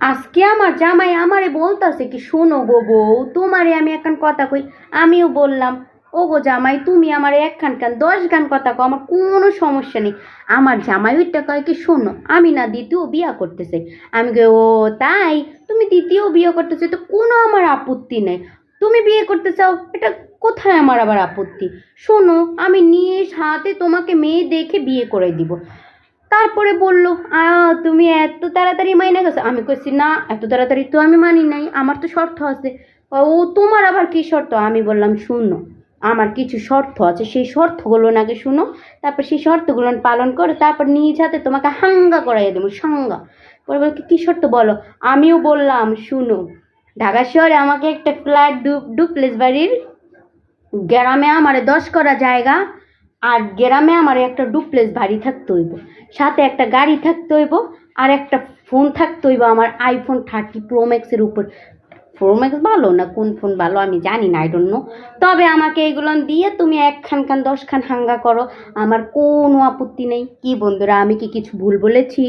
আজকে আমার জামাই আমারে বলতাছে কি, শোনো গো বউ, তোমারে আমি একখান কথা কই। আমিও বললাম, ও গো জামাই, তুমি আমার একখান কান 10 গান কথা কও, আমার কোনো সমস্যা নেই। আমার জামাই ওইটা কয় কি, শোনো আমি না দ্বিতীয় বিয়া করতেছে। আমি কই, ও তাই? তুমি দ্বিতীয় বিয়ে করতেছো তো কোনো আমার আপত্তি নেই। তুমি বিয়ে করতে চাও, এটা কোথায় আমার আবার আপত্তি? শোনো, আমি নিজ হাতে তোমাকে মেয়ে দেখে বিয়ে করে দিব। তারপরে বলল, তুমি এত তাড়াতাড়ি মাইনে গেছো? আমি কইছি না, এত তাড়াতাড়ি তো আমি মানি নাই, আমার তো শর্ত আছে। ও, তোমার আবার কি শর্ত? আমি বললাম, শুনো, আমার কিছু শর্ত আছে, সেই শর্তগুলো নাকি শুনো, তারপর সেই শর্তগুলো পালন করে তারপর নিজ হাতে তোমাকে হাঙ্গা করাইয়া দেবো, সাঙ্গা। পরে বলে, কি শর্ত বলো? আমিও বললাম, শুনো, ঢাকা শহরে আমাকে একটা ফ্ল্যাট ডুপ্লেক্স বাড়ির, গ্রামে আমার 10 করা জায়গা, আর গ্রামে আমার একটা ডুপ্লেক্স বাড়ি থাকতে হইব, সাথে একটা গাড়ি থাকতে হইব, আর একটা ফোন থাকতে হইব আমার আইফোন 30 প্রো ম্যাক্সের উপর। প্রো ম্যাক্স ভালো না কোন ফোন ভালো আমি জানি না, আই ডোন্ট নো। তবে আমাকে এগুলো দিয়ে তুমি 1 খান 10 খান হাঙ্গা করো, আমার কোনো আপত্তি নেই। কি বন্ধুরা, আমি কি কিছু ভুল বলেছি?